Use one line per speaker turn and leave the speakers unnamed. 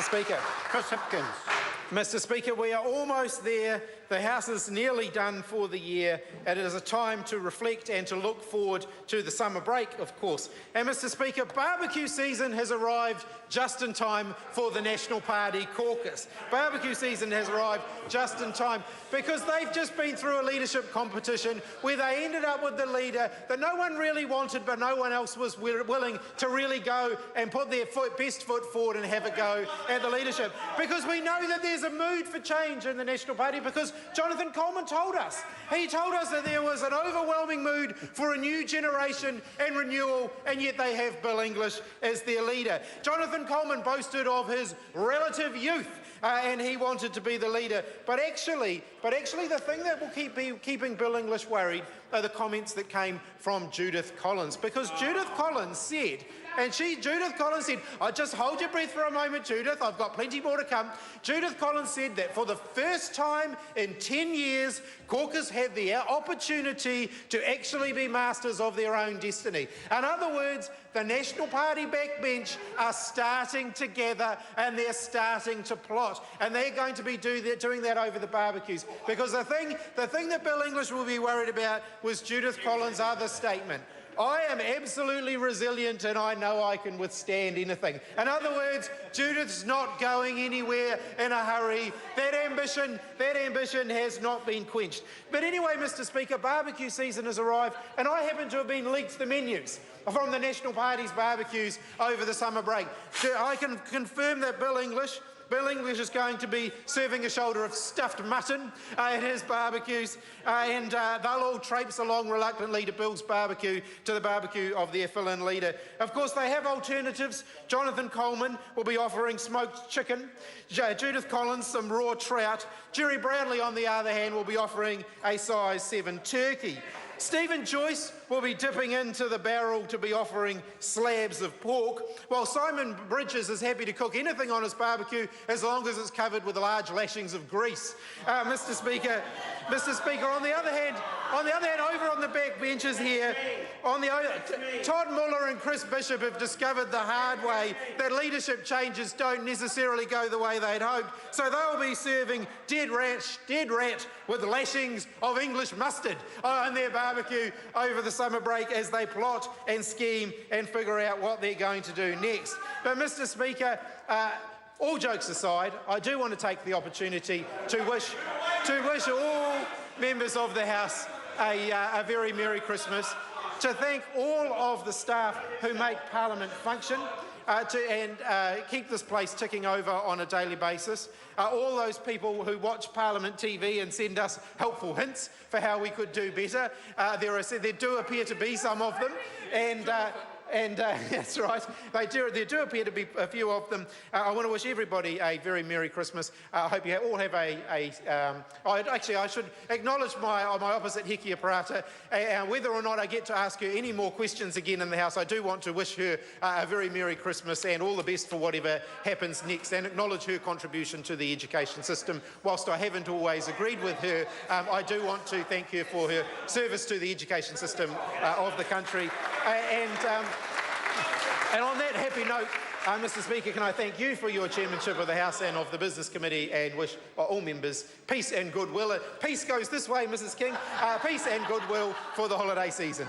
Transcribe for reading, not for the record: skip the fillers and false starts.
Speaker.
Chris Hipkins.
Mr. Speaker, we are almost there. The House is nearly done for the year, and it is a time to reflect and to look forward to the summer break, of course. And Mr. Speaker, barbecue season has arrived just in time for the National Party caucus. Barbecue season has arrived just in time because they've just been through a leadership competition where they ended up with the leader that no one really wanted, but no one else was willing to really go and put their best foot forward and have a go at the leadership. Because we know that there's a mood for change in the National Party, because Jonathan Coleman told us. He told us that there was an overwhelming mood for a new generation and renewal, and yet they have Bill English as their leader. Jonathan Coleman boasted of his relative youth, and he wanted to be the leader. But actually, the thing that will keep keeping Bill English worried are the comments that came from Judith Collins, because Judith Collins said, "Oh, just hold your breath for a moment, Judith, I've got plenty more to come." Judith Collins said that for the first time in 10 years, caucus had the opportunity to actually be masters of their own destiny. In other words, the National Party backbench are starting to gather and they're starting to plot, and they're going to be doing that over the barbecues. Because the thing that Bill English will be worried about was Judith Collins' other statement: "I am absolutely resilient and I know I can withstand anything." In other words, Judith's not going anywhere in a hurry. That ambition has not been quenched. But anyway, Mr. Speaker, barbecue season has arrived, and I happen to have been leaked the menus from the National Party's barbecues over the summer break. So I can confirm that Bill English is going to be serving a shoulder of stuffed mutton at his barbecues, and they'll all traipse along reluctantly to Bill's barbecue, to the barbecue of their fill-in leader. Of course, they have alternatives. Jonathan Coleman will be offering smoked chicken, Judith Collins some raw trout, Jerry Brownlee, on the other hand, will be offering a size 7 turkey. Stephen Joyce will be dipping into the barrel to be offering slabs of pork, while Simon Bridges is happy to cook anything on his barbecue as long as it's covered with large lashings of grease. Mr. Speaker, on the other hand, over on the back benches here, Todd Muller and Chris Bishop have discovered the hard way that leadership changes don't necessarily go the way they'd hoped, so they'll be serving dead rat with lashings of English mustard on their barbecue over the summer break as they plot and scheme and figure out what they're going to do next. But Mr. Speaker, all jokes aside, I do want to take the opportunity to wish all members of the House a very Merry Christmas, to thank all of the staff who make Parliament function, and keep this place ticking over on a daily basis. All those people who watch Parliament TV and send us helpful hints for how we could do better. There do appear to be some of them, and that's right, there do appear to be a few of them. I want to wish everybody a very Merry Christmas. I hope you all have I should acknowledge my opposite, Hekia Parata. Whether or not I get to ask her any more questions again in the House, I do want to wish her a very Merry Christmas and all the best for whatever happens next, and acknowledge her contribution to the education system. Whilst I haven't always agreed with her, I do want to thank her for her service to the education system of the country. And on that happy note, Mr. Speaker, can I thank you for your chairmanship of the House and of the Business Committee, and wish all members peace and goodwill. Peace goes this way, Mrs. King. Peace and goodwill for the holiday season.